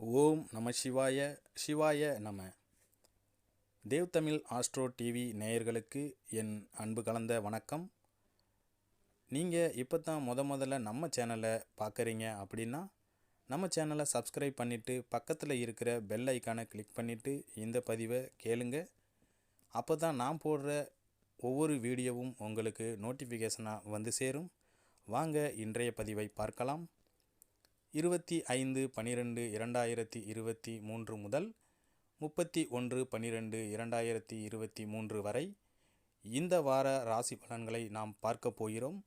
ஓம் நம சிவாய சிவாய நம. தேவ் தமிழ் ஆஸ்ட்ரோ டிவி நேயர்களுக்கு என் அன்பு கலந்த வணக்கம். நீங்கள் இப்போ தான் முதல்ல நம்ம சேனலை பார்க்குறீங்க அப்படின்னா நம்ம சேனலை சப்ஸ்கிரைப் பண்ணிவிட்டு பக்கத்தில் இருக்கிற பெல் ஐக்கானை கிளிக் பண்ணிவிட்டு இந்த பதிவை கேளுங்க. அப்போ தான் நான் போடுற ஒவ்வொரு வீடியோவும் உங்களுக்கு நோட்டிஃபிகேஷனாக வந்து சேரும். வாங்க இன்றைய பதிவை பார்க்கலாம். 25/12/2023 முதல் 31/12/2023 வரை இந்த வார ராசி பலன்களை நாம் பார்க்க போகிறோம்.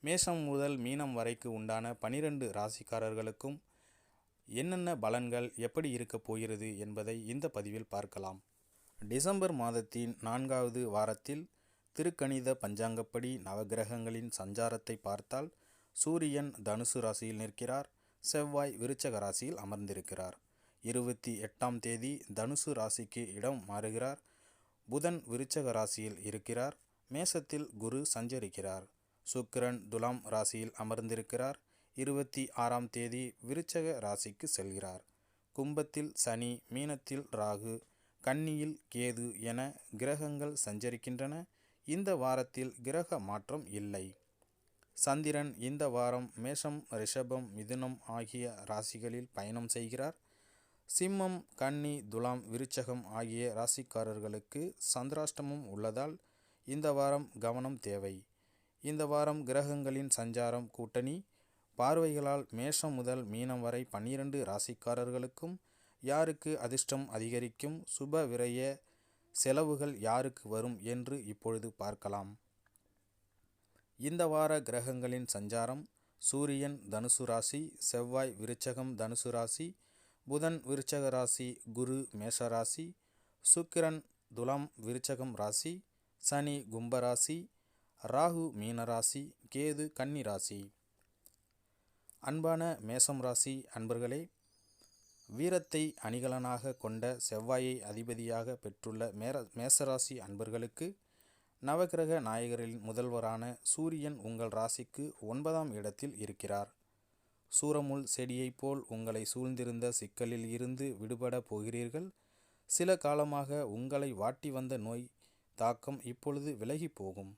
மேஷம் முதல் மீனம் வரைக்கு உண்டான 12 ராசிக்காரர்களுக்கும் என்னென்ன பலன்கள் எப்படி இருக்க போகிறது என்பதை இந்த பதிவில் பார்க்கலாம். டிசம்பர் மாதத்தின் 4வது வாரத்தில் திருக்கணித பஞ்சாங்கப்படி நவகிரகங்களின் சஞ்சாரத்தை பார்த்தால் சூரியன் தனுசு ராசியில் நிற்கிறார். செவ்வாய் விருச்சக ராசியில் அமர்ந்திருக்கிறார். 28ஆம் தேதி தனுசு ராசிக்கு இடம் மாறுகிறார். புதன் விருச்சக ராசியில் இருக்கிறார். மேசத்தில் குரு சஞ்சரிக்கிறார். சுக்கிரன் துலாம் ராசியில் அமர்ந்திருக்கிறார். 26ஆம் தேதி விருச்சக ராசிக்கு செல்கிறார். கும்பத்தில் சனி, மீனத்தில் ராகு, கன்னியில் கேது என கிரகங்கள் சஞ்சரிக்கின்றன. இந்த வாரத்தில் கிரக மாற்றம் இல்லை. சந்திரன் இந்த வாரம் மேஷம், ரிஷபம், மிதுனம் ஆகிய ராசிகளில் பயணம் செய்கிறார். சிம்மம், கன்னி, துலாம், விருச்சகம் ஆகிய ராசிக்காரர்களுக்கு சந்திராஷ்டமம் உள்ளதால் இந்த வாரம் கவனம் தேவை. இந்த வாரம் கிரகங்களின் சஞ்சாரம் கூட்டணி பார்வைகளால் மேஷம் முதல் மீனம் வரை 12 ராசிக்காரர்களுக்கும் யாருக்கு அதிர்ஷ்டம் அதிகரிக்கும், சுப விரய செலவுகள் யாருக்கு வரும் என்று இப்பொழுது பார்க்கலாம். இந்த வார கிரகங்களின் சஞ்சாரம்: சூரியன் தனுசு ராசி, செவ்வாய் விருச்சகம் தனுசு ராசி, புதன் விருச்சக ராசி, குரு மேஷ ராசி, சுக்கிரன் துலாம் விருச்சகம் ராசி, சனி கும்பராசி, ராகு மீனராசி, கேது கன்னி ராசி. அன்பான மேஷம் ராசி அன்பர்களே, வீரத்தை அணிகலனாக கொண்ட செவ்வாயை அதிபதியாக பெற்றுள்ள மேசராசி அன்பர்களுக்கு நவகிரக நாயகரின் முதல்வரான சூரியன் உங்கள் ராசிக்கு 9ஆம் இடத்தில் இருக்கிறார். சூரமுள் செடியைப் போல் உங்களை சூழ்ந்திருந்த சிக்கலில் இருந்து விடுபட போகிறீர்கள். சில காலமாக உங்களை வாட்டி வந்த நோய் தாக்கம் இப்பொழுது விலகி போகும்.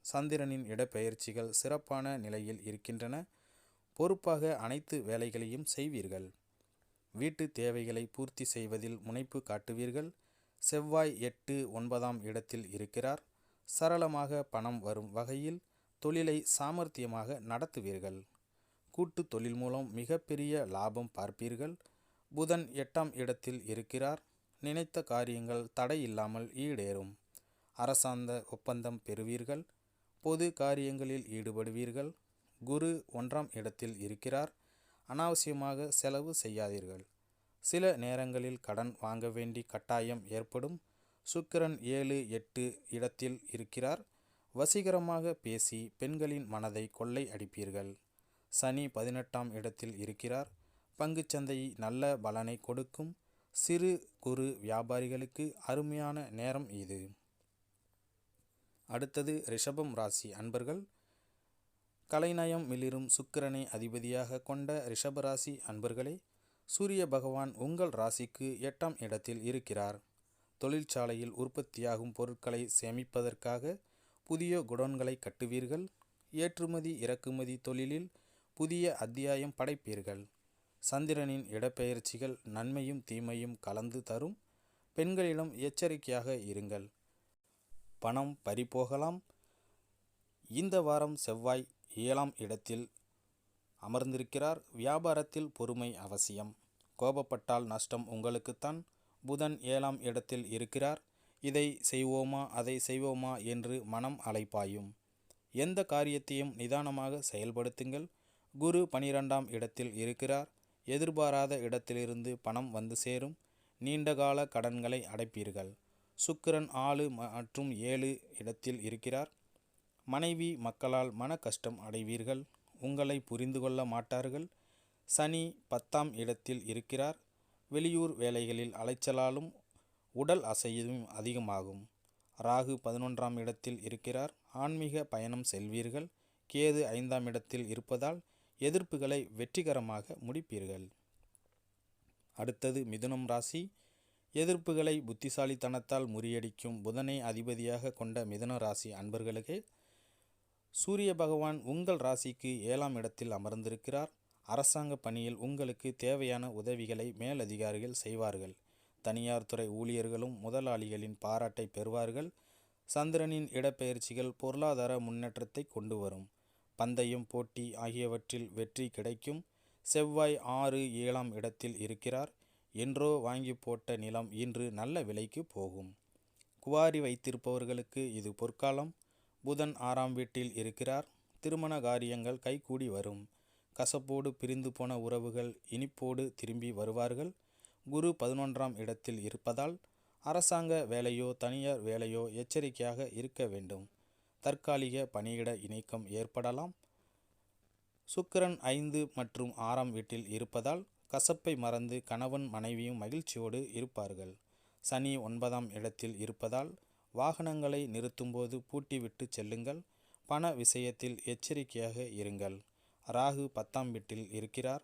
சந்திரனின் இடப்பெயர்ச்சிகள் சிறப்பான நிலையில் இருக்கின்றன. பொறுப்பாக அனைத்து வேலைகளையும் செய்வீர்கள். வீட்டு தேவைகளை பூர்த்தி செய்வதில் முனைப்பு காட்டுவீர்கள். செவ்வாய் 8, 9ஆம் இடத்தில் இருக்கிறார். சரளமாக பணம் வரும் வகையில் தொழிலை சாமர்த்தியமாக நடத்துவீர்கள். கூட்டு தொழில் மூலம் மிகப்பெரிய லாபம் பார்ப்பீர்கள். புதன் 8ஆம் இடத்தில் இருக்கிறார். நினைத்த காரியங்கள் தடையில்லாமல் ஈடேறும். அரசாங்க ஒப்பந்தம் பெறுவீர்கள். பொது காரியங்களில் ஈடுபடுவீர்கள். குரு 1ஆம் இடத்தில் இருக்கிறார். அனாவசியமாக செலவு செய்யாதீர்கள். சில நேரங்களில் கடன் வாங்க வேண்டி கட்டாயம் ஏற்படும். சுக்கிரன் 7, 8 இடத்தில் இருக்கிறார். வசீகரமாக பேசி பெண்களின் மனதை கொள்ளை அடிப்பீர்கள். சனி 18ஆம் இடத்தில் இருக்கிறார். பங்குச்சந்தை நல்ல பலனை கொடுக்கும். சிறு குறு வியாபாரிகளுக்கு அருமையான நேரம் இது. அடுத்தது ரிஷபம் ராசி அன்பர்கள். கலைநயம் மிளிரும் சுக்கிரனை அதிபதியாக கொண்ட ரிஷபராசி அன்பர்களே, சூரிய பகவான் உங்கள் ராசிக்கு 8ஆம் இடத்தில் இருக்கிறார். தொழிற்சாலையில் உற்பத்தியாகும் பொருட்களை சேமிப்பதற்காக புதிய குடோன்களை கட்டுவீர்கள். ஏற்றுமதி இறக்குமதி தொழிலில் புதிய அத்தியாயம் படைப்பீர்கள். சந்திரனின் இடப்பெயர்ச்சிகள் நன்மையும் தீமையும் கலந்து தரும். பெண்களிடம் எச்சரிக்கையாக இருங்கள். பணம் பறிபோகலாம். இந்த வாரம் செவ்வாய் 7ஆம் இடத்தில் அமர்ந்திருக்கிறார். வியாபாரத்தில் பொறுமை அவசியம். கோபப்பட்டால் நஷ்டம் உங்களுக்குத்தான். புதன் 7ஆம் இடத்தில் இருக்கிறார். இதை செய்வோமா அதை செய்வோமா என்று மனம் அலைப்பாயும். எந்த காரியத்தையும் நிதானமாக செயல்படுத்துங்கள். குரு 12ஆம் இடத்தில் இருக்கிறார். எதிர்பாராத இடத்திலிருந்து பணம் வந்து சேரும். நீண்டகால கடன்களை அடைப்பீர்கள். சுக்கிரன் 4 மற்றும் 7 இடத்தில் இருக்கிறார். மனைவி மக்களால் மன கஷ்டம் அடைவீர்கள். உங்களை புரிந்து கொள்ள மாட்டார்கள். சனி 10ஆம் இடத்தில் இருக்கிறார். வெளியூர் வேலைகளில் அலைச்சலாலும் உடல் அசையும் அதிகமாகும். ராகு 11ஆம் இடத்தில் இருக்கிறார். ஆன்மீக பயணம் செல்வீர்கள். கேது 5ஆம் இடத்தில் இருப்பதால் எதிர்ப்புகளை வெற்றிகரமாக முடிப்பீர்கள். அடுத்தது மிதுனம் ராசி. எதிர்ப்புகளை புத்திசாலித்தனத்தால் முறியடிக்கும் புதனை அதிபதியாக கொண்ட மிதுன ராசி அன்பர்களுக்கு சூரிய பகவான் உங்கள் ராசிக்கு 7ஆம் இடத்தில் அமர்ந்திருக்கிறார். அரசாங்க பணியில் உங்களுக்கு தேவையான உதவிகளை மேலதிகாரிகள் செய்வார்கள். தனியார் துறை ஊழியர்களும் முதலாளிகளின் பாராட்டை பெறுவார்கள். சந்திரனின் இடப்பெயர்ச்சிகள் பொருளாதார முன்னேற்றத்தை கொண்டு வரும். பந்தயம், போட்டி ஆகியவற்றில் வெற்றி கிடைக்கும். செவ்வாய் 6, 7ஆம் இடத்தில் இருக்கிறார். என்றோ வாங்கி போட்ட நிலம் இன்று நல்ல விலைக்கு போகும். குவாரி வைத்திருப்பவர்களுக்கு இது பொற்காலம். புதன் 6ஆம் வீட்டில் இருக்கிறார். திருமண காரியங்கள் கைகூடி வரும். கசப்போடு பிரிந்து போன உறவுகள் இனிப்போடு திரும்பி வருவார்கள். குரு 11ஆம் இடத்தில் இருப்பதால் அரசாங்க வேலையோ தனியார் வேலையோ எச்சரிக்கையாக இருக்க வேண்டும். தற்காலிக பணியிட இணக்கம் ஏற்படலாம். சுக்கிரன் 5 மற்றும் 6ஆம் வீட்டில் இருப்பதால் கசப்பை மறந்து கணவன் மனைவியும் மகிழ்ச்சியோடு இருப்பார்கள். சனி 9ஆம் இடத்தில் இருப்பதால் வாகனங்களை நிறுத்தும்போது பூட்டிவிட்டு செல்லுங்கள். பண விஷயத்தில் எச்சரிக்கையாக இருங்கள். ராகு 10ஆம் வீட்டில் இருக்கிறார்.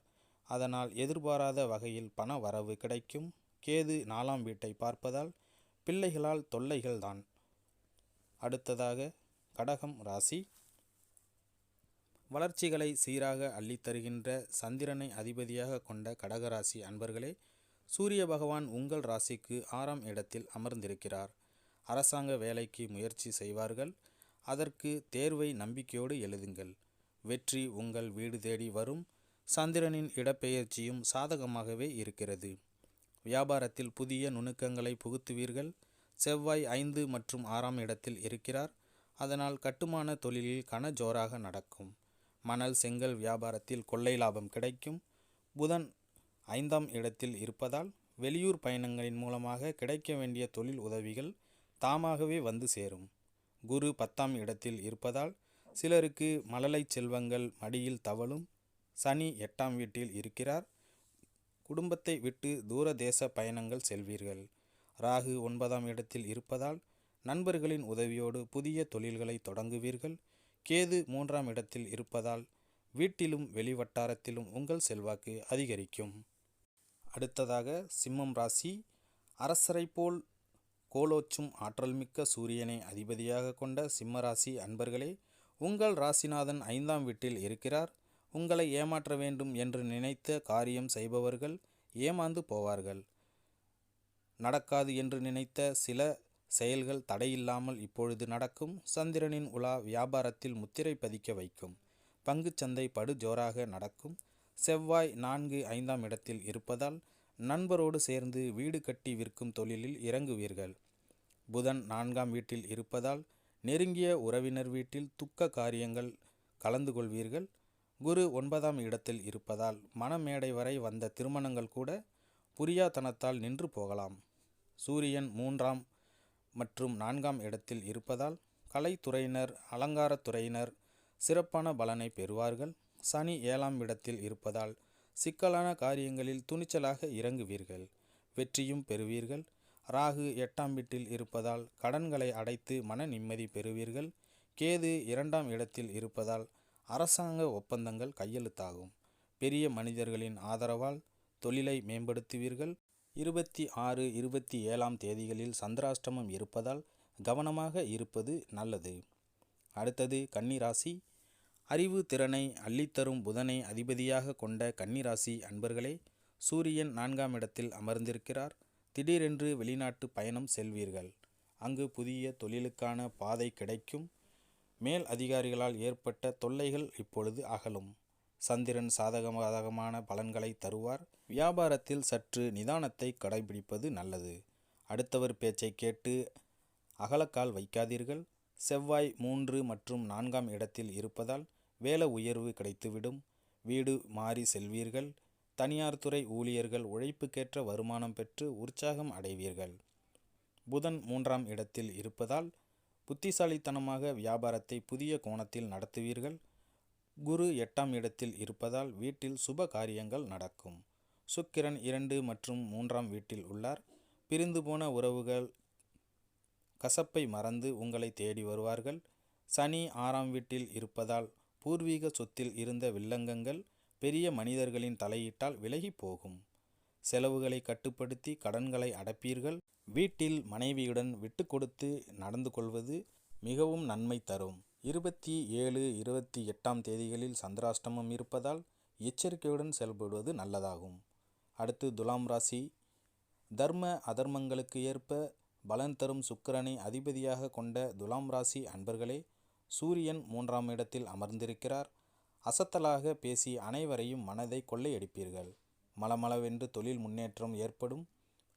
அதனால் எதிர்பாராத வகையில் பண வரவு கிடைக்கும். கேது 4ஆம் வீட்டை பார்ப்பதால் பிள்ளைகளால் தொல்லைகள்தான். அடுத்ததாக கடகம் ராசி. வளர்ச்சிகளை சீராக அள்ளித்தருகின்ற சந்திரனை அதிபதியாக கொண்ட கடகராசி அன்பர்களே, சூரிய பகவான் உங்கள் ராசிக்கு 6ஆம் இடத்தில் அமர்ந்திருக்கிறார். அரசாங்க வேலைக்கு முயற்சி செய்வார்கள். அதற்கு தேர்வை நம்பிக்கையோடு எழுதுங்கள். வெற்றி உங்கள் வீடு தேடி வரும். சந்திரனின் இடப்பெயர்ச்சியும் சாதகமாகவே இருக்கிறது. வியாபாரத்தில் புதிய நுணுக்கங்களை புகுத்துவீர்கள். செவ்வாய் 5 மற்றும் 6ஆம் இடத்தில் இருக்கிறார். அதனால் கட்டுமான தொழிலில் கனஜோராக நடக்கும். மணல் செங்கல் வியாபாரத்தில் கொள்ளை லாபம் கிடைக்கும். புதன் 5ஆம் இடத்தில் இருப்பதால் வெளியூர் பயணங்களின் மூலமாக கிடைக்க வேண்டிய தொழில் உதவிகள் தாமாகவே வந்து சேரும். குரு 10ஆம் இடத்தில் இருப்பதால் சிலருக்கு மழலை செல்வங்கள் மடியில் தவழும். சனி 8ஆம் வீட்டில் இருக்கிறார். குடும்பத்தை விட்டு தூர தேச பயணங்கள் செல்வீர்கள். ராகு 9ஆம் இடத்தில் இருப்பதால் நண்பர்களின் உதவியோடு புதிய தொழில்களை தொடங்குவீர்கள். கேது 3ஆம் இடத்தில் இருப்பதால் வீட்டிலும் வெளிவட்டாரத்திலும் உங்கள் செல்வாக்கு அதிகரிக்கும். அடுத்ததாக சிம்மம் ராசி. அரசரை போல் கோலோச்சும் ஆற்றல்மிக்க சூரியனை அதிபதியாக கொண்ட சிம்ம ராசி அன்பர்களே, உங்கள் ராசிநாதன் 5ஆம் வீட்டில் இருக்கிறார். உங்களை ஏமாற்ற வேண்டும் என்று நினைத்த காரியம் செய்பவர்கள் ஏமாந்து போவார்கள். நடக்காது என்று நினைத்த சில செயல்கள் தடையில்லாமல் இப்பொழுது நடக்கும். சந்திரனின் உலா வியாபாரத்தில் முத்திரை பதிக்க வைக்கும். பங்குச்சந்தை படு ஜோராக நடக்கும். செவ்வாய் 4, 5ஆம் இடத்தில் இருப்பதால் நண்பரோடு சேர்ந்து வீடு கட்டி விற்கும் தொழிலில் இறங்குவீர்கள். புதன் 4ஆம் வீட்டில் இருப்பதால் நெருங்கிய உறவினர் வீட்டில் துக்க காரியங்கள் கலந்து கொள்வீர்கள். குரு 9ஆம் இடத்தில் இருப்பதால் மணமேடை வரை வந்த திருமணங்கள் கூட புரியாதனத்தால் நின்று போகலாம். சூரியன் 3ஆம் மற்றும் 4ஆம் இடத்தில் இருப்பதால் கலைத்துறையினர் அலங்காரத்துறையினர் சிறப்பான பலனை பெறுவார்கள். சனி 7ஆம் இடத்தில் இருப்பதால் சிக்கலான காரியங்களில் துணிச்சலாக இறங்குவீர்கள். வெற்றியும் பெறுவீர்கள். ராகு 8ஆம் வீட்டில் இருப்பதால் கடன்களை அடைத்து மன நிம்மதி பெறுவீர்கள். கேது 2ஆம் இடத்தில் இருப்பதால் அரசாங்க ஒப்பந்தங்கள் கையெழுத்தாகும். பெரிய மனிதர்களின் ஆதரவால் தொழிலை மேம்படுத்துவீர்கள். 26, 27ஆம் தேதிகளில் சந்திராஷ்டமம் இருப்பதால் கவனமாக இருப்பது நல்லது. அடுத்தது கன்னிராசி. அறிவு திறனை அள்ளித்தரும் புதனை அதிபதியாக கொண்ட கன்னிராசி அன்பர்களே, சூரியன் 4ஆம் இடத்தில் அமர்ந்திருக்கிறார். திடீரென்று வெளிநாட்டு பயணம் செல்வீர்கள். அங்கு புதிய தொழிலுக்கான பாதை கிடைக்கும். மேல் அதிகாரிகளால் ஏற்பட்ட தொல்லைகள் இப்பொழுது அகலும். சந்திரன் சாதகமான பலன்களை தருவார். வியாபாரத்தில் சற்று நிதானத்தை கடைபிடிப்பது நல்லது. அடுத்தவர் பேச்சை கேட்டு அகலக்கால் வைக்காதீர்கள். செவ்வாய் 3 மற்றும் 4ஆம் இடத்தில் இருப்பதால் வேலை உயர்வு கிடைத்துவிடும். வீடு மாறி செல்வீர்கள். தனியார் துறை ஊழியர்கள் உழைப்புக்கேற்ற வருமானம் பெற்று உற்சாகம் அடைவீர்கள். புதன் 3ஆம் இடத்தில் இருப்பதால் புத்திசாலித்தனமாக வியாபாரத்தை புதிய கோணத்தில் நடத்துவீர்கள். குரு 8ஆம் இடத்தில் இருப்பதால் வீட்டில் சுப காரியங்கள் நடக்கும். சுக்கிரன் 2 மற்றும் 3ஆம் வீட்டில் உள்ளார். பிரிந்து போன உறவுகள் கசப்பை மறந்து உங்களை தேடி வருவார்கள். சனி 6ஆம் வீட்டில் இருப்பதால் பூர்வீக சொத்தில் இருந்த வில்லங்கங்கள் பெரிய மனிதர்களின் தலையீட்டால் விலகி போகும். செலவுகளை கட்டுப்படுத்தி கடன்களை அடைப்பீர்கள். வீட்டில் மனைவியுடன் விட்டு கொடுத்து நடந்து கொள்வது மிகவும் நன்மை தரும். 27, 28ஆம் தேதிகளில் சந்திராஷ்டமம் இருப்பதால் எச்சரிக்கையுடன் செயல்படுவது நல்லதாகும். அடுத்து துலாம் ராசி. தர்ம அதர்மங்களுக்கு ஏற்ப பலன் தரும் சுக்கிரனை அதிபதியாக கொண்ட துலாம் ராசி அன்பர்களே, சூரியன் 3ஆம் இடத்தில் அமர்ந்திருக்கிறார். அசத்தலாக பேசி அனைவரையும் மனதை கொள்ளையடிப்பீர்கள். மளமளவென்று தொழில் முன்னேற்றம் ஏற்படும்.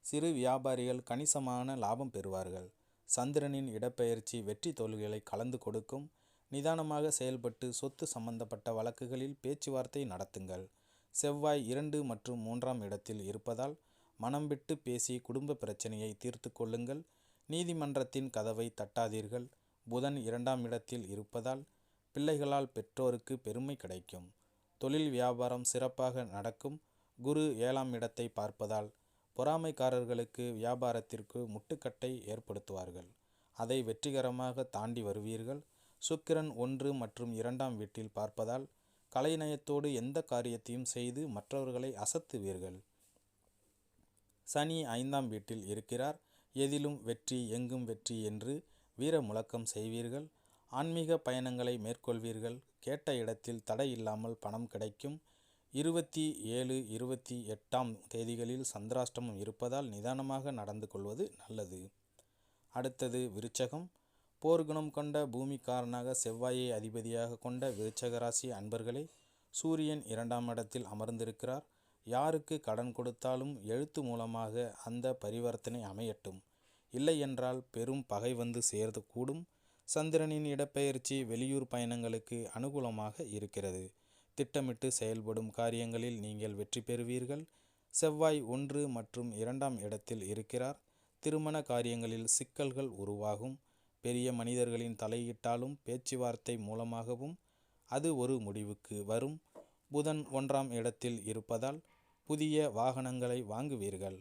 சிறு வியாபாரிகள் கணிசமான லாபம் பெறுவார்கள். சந்திரனின் இடப்பெயர்ச்சி வெற்றி தோல்விகளை கலந்து கொடுக்கும். நிதானமாக செயல்பட்டு சொத்து சம்பந்தப்பட்ட வழக்குகளில் பேச்சுவார்த்தை நடத்துங்கள். செவ்வாய் 2 மற்றும் 3ஆம் இடத்தில் இருப்பதால் மனம் விட்டு பேசி குடும்ப பிரச்சனையை தீர்த்து கொள்ளுங்கள். நீதிமன்றத்தின் கதவை தட்டாதீர்கள். புதன் 2ஆம் இடத்தில் இருப்பதால் பிள்ளைகளால் பெற்றோருக்கு பெருமை கிடைக்கும். தொழில் வியாபாரம் சிறப்பாக நடக்கும். குரு 7ஆம் இடத்தை பார்ப்பதால் பொறாமைக்காரர்களுக்கு வியாபாரத்திற்கு முட்டுக்கட்டை ஏற்படுத்துவார்கள். அதை வெற்றிகரமாக தாண்டி வருவீர்கள். சுக்கிரன் 1 மற்றும் 2ஆம் வீட்டில் பார்ப்பதால் கலைநயத்தோடு எந்த காரியத்தையும் செய்து மற்றவர்களை அசத்துவீர்கள். சனி 5ஆம் வீட்டில் இருக்கிறார். எதிலும் வெற்றி எங்கும் வெற்றி என்று வீர முழக்கம் செய்வீர்கள். ஆன்மீக பயணங்களை மேற்கொள்வீர்கள். கேட்ட இடத்தில் தடை இல்லாமல் பணம் கிடைக்கும். 27, 28ஆம் தேதிகளில் சந்திராஷ்டமம் இருப்பதால் நிதானமாக நடந்து கொள்வது நல்லது. அடுத்தது விருச்சகம். போர்க்குணம் கொண்ட பூமிக்காரனாக செவ்வாயை அதிபதியாக கொண்ட விருச்சக ராசி அன்பர்களே, சூரியன் 2ஆம் இடத்தில் அமர்ந்திருக்கிறார். யாருக்கு கடன் கொடுத்தாலும் எழுத்து மூலமாக அந்த பரிவர்த்தனை அமையட்டும். இல்லை என்றால் பெரும் பகை வந்து சேரக்கூடும். சந்திரனின் இடப்பெயர்ச்சி வெளியூர் பயணங்களுக்கு அனுகூலமாக இருக்கிறது. திட்டமிட்டு செயல்படும் காரியங்களில் நீங்கள் வெற்றி பெறுவீர்கள். செவ்வாய் 1 மற்றும் 2ஆம் இடத்தில் இருக்கிறார். திருமண காரியங்களில் சிக்கல்கள் உருவாகும். பெரிய மனிதர்களின் தலையிட்டாலும் பேச்சுவார்த்தை மூலமாகவும் அது ஒரு முடிவுக்கு வரும். புதன் 1ஆம் இடத்தில் இருப்பதால் புதிய வாகனங்களை வாங்குவீர்கள்.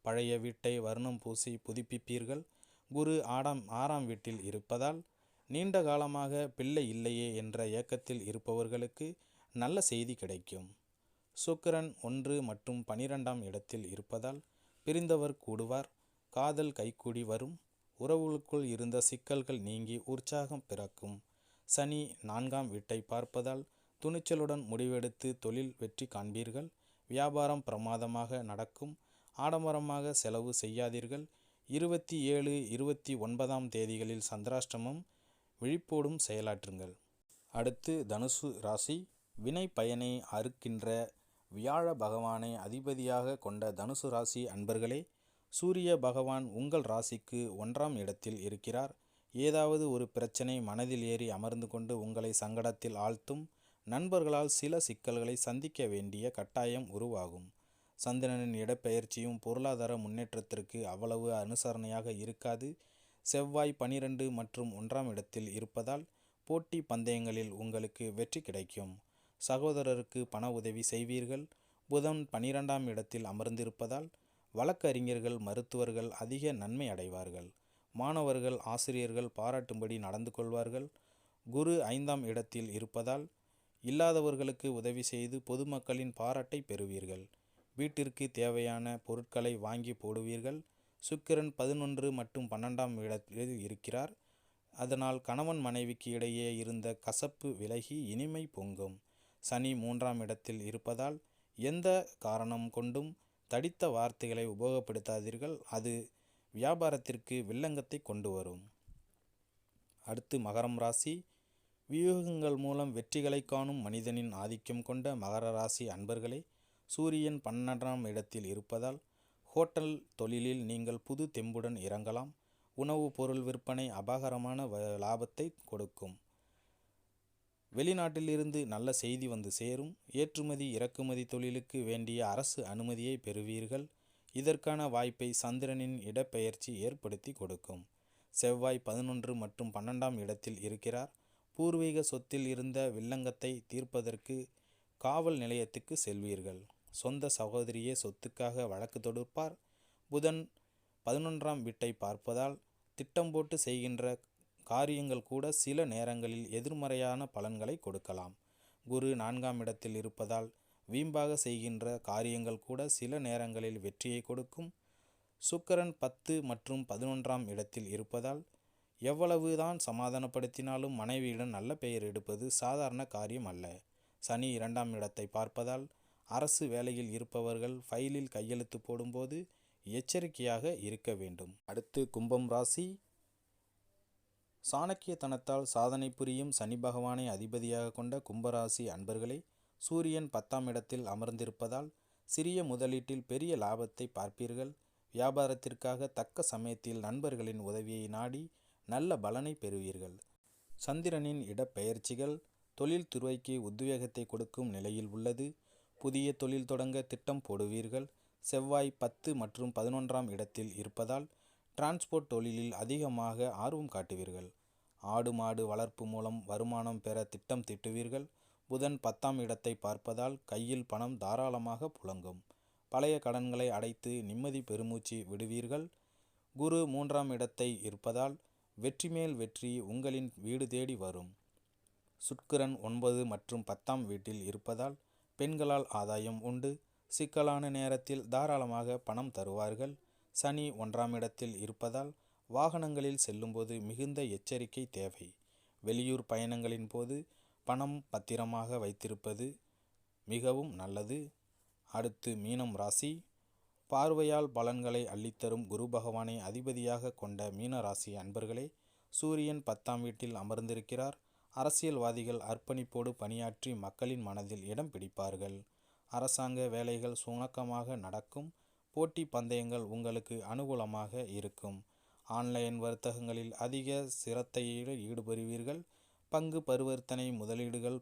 பழைய வீட்டை வர்ணம் பூசி புதுப்பிப்பீர்கள். குரு 6ஆம் வீட்டில் இருப்பதால் நீண்ட காலமாக பிள்ளை இல்லையே என்ற ஏக்கத்தில் இருப்பவர்களுக்கு நல்ல செய்தி கிடைக்கும். சுக்கிரன் 1 மற்றும் 12ஆம் இடத்தில் இருப்பதால் பிரிந்தவர் கூடுவார். காதல் கைகூடி வரும். உறவுகளுக்குள் இருந்த சிக்கல்கள் நீங்கி உற்சாகம் பிறக்கும். சனி 4ஆம் வீட்டை பார்ப்பதால் துணிச்சலுடன் முடிவெடுத்து தொழில் வெற்றி காண்பீர்கள். வியாபாரம் பிரமாதமாக நடக்கும். ஆடம்பரமாக செலவு செய்யாதீர்கள். 27, 29ஆம் தேதிகளில் சந்திராஷ்டமம். விழிப்போடும் செயலாற்றுங்கள். அடுத்து தனுசு ராசி. வினை பயனை அறுக்கின்ற வியாழ பகவானை அதிபதியாக கொண்ட தனுசு ராசி அன்பர்களே, சூரிய பகவான் உங்கள் ராசிக்கு 1ஆம் இடத்தில் இருக்கிறார். ஏதாவது ஒரு பிரச்சனை மனதில் ஏறி அமர்ந்து கொண்டு உங்களை சங்கடத்தில் ஆழ்த்தும். நண்பர்களால் சில சிக்கல்களை சந்திக்க வேண்டிய கட்டாயம் உருவாகும். சந்திரனின் இடப்பெயர்ச்சியும் பொருளாதார முன்னேற்றத்திற்கு அவ்வளவு அனுசரணையாக இருக்காது. செவ்வாய் 12 மற்றும் 1ஆம் இடத்தில் இருப்பதால் போட்டி பந்தயங்களில் உங்களுக்கு வெற்றி கிடைக்கும். சகோதரருக்கு பண உதவி செய்வீர்கள். புதன் 12ஆம் இடத்தில் அமர்ந்திருப்பதால் வழக்கறிஞர்கள் மருத்துவர்கள் அதிக நன்மை அடைவார்கள். மாணவர்கள் ஆசிரியர்கள் பாராட்டும்படி நடந்து கொள்வார்கள். குரு 5ஆம் இடத்தில் இருப்பதால் இல்லாதவர்களுக்கு உதவி செய்து பொதுமக்களின் பாராட்டை பெறுவீர்கள். வீட்டிற்கு தேவையான பொருட்களை வாங்கி போடுவீர்கள். சுக்கிரன் 11 மற்றும் 12ஆம் இடத்தில் இருக்கிறார். அதனால் கணவன் மனைவிக்கு இடையே இருந்த கசப்பு விலகி இனிமை பொங்கும். சனி 3ஆம் இடத்தில் இருப்பதால் எந்த காரணம் கொண்டும் தடித்த வார்த்தைகளை உபயோகப்படுத்தாதீர்கள். அது வியாபாரத்திற்கு வில்லங்கத்தை கொண்டு வரும். அடுத்து மகரம் ராசி. வியூகங்கள் மூலம் வெற்றிகளை காணும் மனிதனின் ஆதிக்கம் கொண்ட மகர ராசி அன்பர்களே, சூரியன் 12ஆம் இடத்தில் இருப்பதால் ஹோட்டல் தொழிலில் நீங்கள் புது தெம்புடன் இறங்கலாம். உணவுப் பொருள் விற்பனை அபாரமான லாபத்தை கொடுக்கும். வெளிநாட்டிலிருந்து நல்ல செய்தி வந்து சேரும். ஏற்றுமதி இறக்குமதி தொழிலுக்கு வேண்டிய அரசு அனுமதியை பெறுவீர்கள். இதற்கான வாய்ப்பை சந்திரனின் இடப்பெயர்ச்சி ஏற்படுத்தி கொடுக்கும். செவ்வாய் 11 மற்றும் 12ஆம் இடத்தில் இருக்கிறார். பூர்வீக சொத்தில் இருந்த வில்லங்கத்தை தீர்ப்பதற்கு காவல் நிலையத்துக்கு செல்வீர்கள். சொந்த சகோதரியே சொத்துக்காக வழக்கு தொடுப்பார். புதன் 11ஆம் வீட்டை பார்ப்பதால் திட்டம் போட்டு செய்கின்ற காரியங்கள் கூட சில நேரங்களில் எதிர்மறையான பலன்களை கொடுக்கலாம். குரு 4ஆம் இடத்தில் இருப்பதால் வீம்பாக செய்கின்ற காரியங்கள் கூட சில நேரங்களில் வெற்றியை கொடுக்கும். சுக்கிரன் 10 மற்றும் 11ஆம் இடத்தில் இருப்பதால் எவ்வளவு தான் சமாதானப்படுத்தினாலும் மனைவியுடன் நல்ல பெயர் எடுப்பது சாதாரண காரியம் அல்ல. சனி 2ஆம் இடத்தை பார்ப்பதால் அரசு வேலையில் இருப்பவர்கள் ஃபைலில் கையெழுத்து போடும்போது எச்சரிக்கையாக இருக்க வேண்டும். அடுத்து கும்பம் ராசி. சாணக்கியத்தனத்தால் சாதனை புரியும் சனி பகவானை அதிபதியாக கொண்ட கும்பராசி அன்பர்களே, சூரியன் 10ஆம் இடத்தில் அமர்ந்திருப்பதால் சிறிய முதலீட்டில் பெரிய லாபத்தை பார்ப்பீர்கள். வியாபாரத்திற்காக தக்க சமயத்தில் நண்பர்களின் உதவியை நாடி நல்ல பலனை பெறுவீர்கள். சந்திரனின் இடப்பெயர்ச்சிகள் தொழில்துறைக்கு உத்வேகத்தை கொடுக்கும் நிலையில் உள்ளது. புதிய தொழில் தொடங்க திட்டம் போடுவீர்கள். செவ்வாய் 10 மற்றும் 11ஆம் இடத்தில் இருப்பதால் டிரான்ஸ்போர்ட் தொழிலில் அதிகமாக ஆர்வம் காட்டுவீர்கள். ஆடு மாடு வளர்ப்பு மூலம் வருமானம் பெற திட்டம் தீட்டுவீர்கள். புதன் 10ஆம் இடத்தை பார்ப்பதால் கையில் பணம் தாராளமாக புழங்கும். பழைய கடன்களை அடைத்து நிம்மதி பெருமூச்சு விடுவீர்கள். குரு 3ஆம் இடத்தை இருப்பதால் வெற்றி மேல் வெற்றி உங்களின் வீடு தேடி வரும். சுக்கிரன் 9 மற்றும் 10ஆம் வீட்டில் இருப்பதால் பெண்களால் ஆதாயம் உண்டு. சிக்கலான நேரத்தில் தாராளமாக பணம் தருவார்கள். சனி 1ஆம் இடத்தில் இருப்பதால் வாகனங்களில் செல்லும்போது மிகுந்த எச்சரிக்கை தேவை. வெளியூர் பயணங்களின் போது பணம் பத்திரமாக வைத்திருப்பது மிகவும் நல்லது. அடுத்து மீனம் ராசி. பார்வையால் பலன்களை அள்ளித்தரும் குரு பகவானை அதிபதியாக கொண்ட மீன ராசி அன்பர்களே, சூரியன் 10ஆம் வீட்டில் அமர்ந்திருக்கிறார். அரசியல்வாதிகள் அர்ப்பணிப்போடு பணியாற்றி மக்களின் மனதில் இடம் பிடிப்பார்கள். அரசாங்க வேலைகள் சுணக்கமாக நடக்கும். போட்டி பந்தயங்கள் உங்களுக்கு அனுகூலமாக இருக்கும். ஆன்லைன் வர்த்தகங்களில் அதிக சிரத்தையோடு ஈடுபடுவீர்கள். பங்கு பரிவர்த்தனை முதலீடுகள்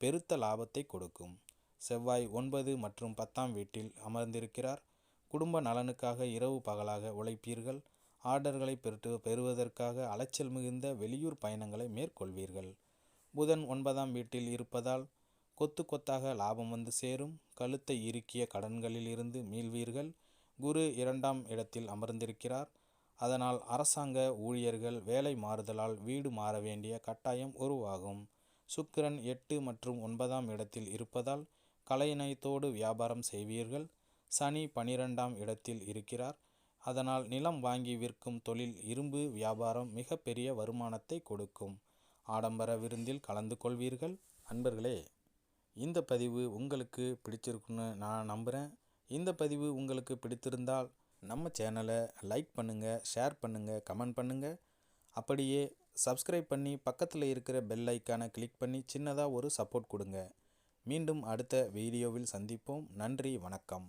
பெருத்த லாபத்தை கொடுக்கும். செவ்வாய் 9 மற்றும் 10ஆம் வீட்டில் அமர்ந்திருக்கிறார். குடும்ப நலனுக்காக இரவு பகலாக உழைப்பீர்கள். ஆர்டர்களை பெறுவதற்காக அலைச்சல் மிகுந்த வெளியூர் பயணங்களை மேற்கொள்வீர்கள். புதன் 9ஆம் வீட்டில் இருப்பதால் கொத்து கொத்தாக லாபம் வந்து சேரும். கழுத்தை இறுக்கிய கடன்களில் இருந்து மீள்வீர்கள். குரு 2ஆம் இடத்தில் அமர்ந்திருக்கிறார். அதனால் அரசாங்க ஊழியர்கள் வேலை மாறுதலால் வீடு மாற வேண்டிய கட்டாயம் உருவாகும். சுக்கிரன் 8 மற்றும் 9ஆம் இடத்தில் இருப்பதால் கலைநயத்தோடு வியாபாரம் செய்வீர்கள். சனி 12ஆம் இடத்தில் இருக்கிறார். அதனால் நிலம் வாங்கி விற்கும் தொழில் இரும்பு வியாபாரம் மிகப்பெரிய வருமானத்தை கொடுக்கும். ஆடம்பர விருந்தில் கலந்து கொள்வீர்கள். அன்பர்களே, இந்த பதிவு உங்களுக்கு பிடிச்சிருக்குன்னு நான் நம்புகிறேன். இந்த பதிவு உங்களுக்கு பிடித்திருந்தால் நம்ம சேனலை லைக் பண்ணுங்கள், ஷேர் பண்ணுங்கள், கமெண்ட் பண்ணுங்கள். அப்படியே சப்ஸ்கிரைப் பண்ணி பக்கத்தில் இருக்கிற பெல் ஐக்கானை கிளிக் பண்ணி சின்னதாக ஒரு சப்போர்ட் கொடுங்க. மீண்டும் அடுத்த வீடியோவில் சந்திப்போம். நன்றி, வணக்கம்.